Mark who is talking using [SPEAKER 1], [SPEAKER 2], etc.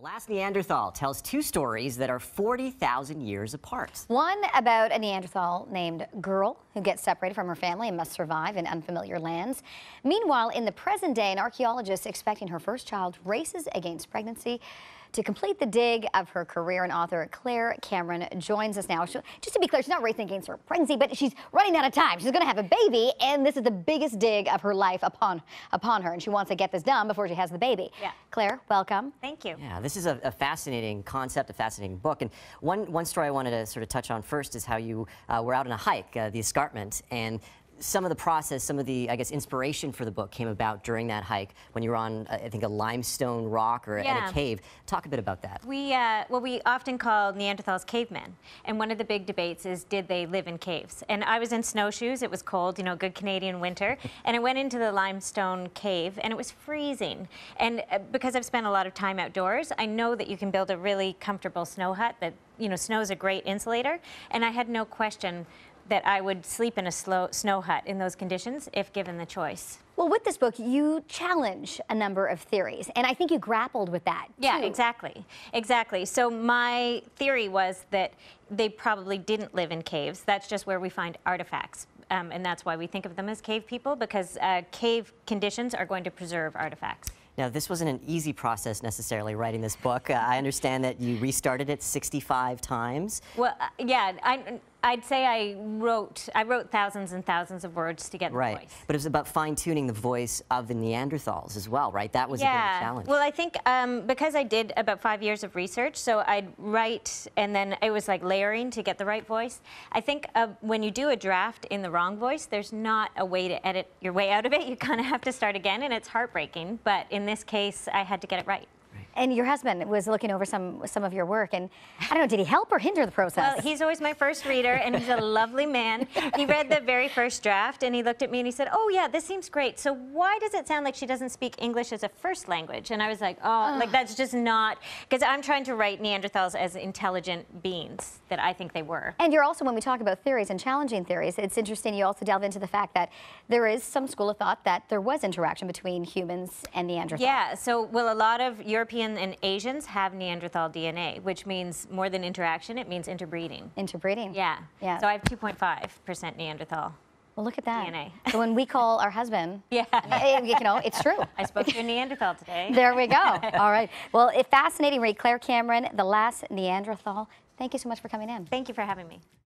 [SPEAKER 1] Last Neanderthal tells two stories that are 40,000 years apart.
[SPEAKER 2] One about a Neanderthal named Girl who gets separated from her family and must survive in unfamiliar lands. Meanwhile, in the present day, an archaeologist expecting her first child races against pregnancy. To complete the dig of her career, and author Claire Cameron joins us now. Just to be clear, she's not racing against her pregnancy, but she's running out of time. She's going to have a baby, and this is the biggest dig of her life upon her, and she wants to get this done before she has the baby. Yeah. Claire, welcome.
[SPEAKER 3] Thank you.
[SPEAKER 1] Yeah, this is a fascinating concept, a fascinating book. And one story I wanted to sort of touch on first is how you were out on a hike, the escarpment, and some of the process, some of the, I guess, inspiration for the book came about during that hike when you were on, I think, a limestone rock or in a cave. Talk a bit about that.
[SPEAKER 3] We often call Neanderthals cavemen, and one of the big debates is, did they live in caves? And I was in snowshoes, it was cold, you know, good Canadian winter, and I went into the limestone cave, and it was freezing. And because I've spent a lot of time outdoors, I know that you can build a really comfortable snow hut that, you know, snow is a great insulator, and I had no question that I would sleep in a snow hut in those conditions if given the choice.
[SPEAKER 2] Well, with this book, you challenge a number of theories, and I think you grappled with that, too.
[SPEAKER 3] Yeah, exactly. Exactly. So my theory was that they probably didn't live in caves. That's just where we find artifacts. And that's why we think of them as cave people, because cave conditions are going to preserve artifacts.
[SPEAKER 1] Now, this wasn't an easy process necessarily, writing this book. I understand that you restarted it 65 times.
[SPEAKER 3] Well, yeah, I'd say I wrote thousands and thousands of words to get the voice.
[SPEAKER 1] But it was about fine-tuning the voice of the Neanderthals as well, right? That was a big challenge.
[SPEAKER 3] Well, I think because I did about 5 years of research, so I'd write and then it was like layering to get the right voice. I think when you do a draft in the wrong voice, there's not a way to edit your way out of it. You kind of have to start again, and it's heartbreaking. But in this case, I had to get it right.
[SPEAKER 2] And your husband was looking over some of your work, and I don't know, did he help or hinder the process?
[SPEAKER 3] Well, he's always my first reader, and he's a lovely man. He read the very first draft, and he looked at me and he said, "Oh yeah, this seems great. So why does it sound like she doesn't speak English as a first language?" And I was like, oh, like that's just not, because I'm trying to write Neanderthals as intelligent beings that I think they were.
[SPEAKER 2] And you're also, when we talk about theories and challenging theories, it's interesting you also delve into the fact that there is some school of thought that there was interaction between humans and Neanderthals.
[SPEAKER 3] Yeah, so well, a lot of European and Asians have Neanderthal DNA, which means more than interaction, it means interbreeding.
[SPEAKER 2] Interbreeding?
[SPEAKER 3] Yeah. Yeah. So I have 2.5% Neanderthal.
[SPEAKER 2] Well, look at that.
[SPEAKER 3] DNA.
[SPEAKER 2] So when we call our husband, you know, it's true.
[SPEAKER 3] I spoke to a Neanderthal today.
[SPEAKER 2] There we go. All right. Well, a fascinating read. Claire Cameron, The Last Neanderthal. Thank you so much for coming in.
[SPEAKER 3] Thank you for having me.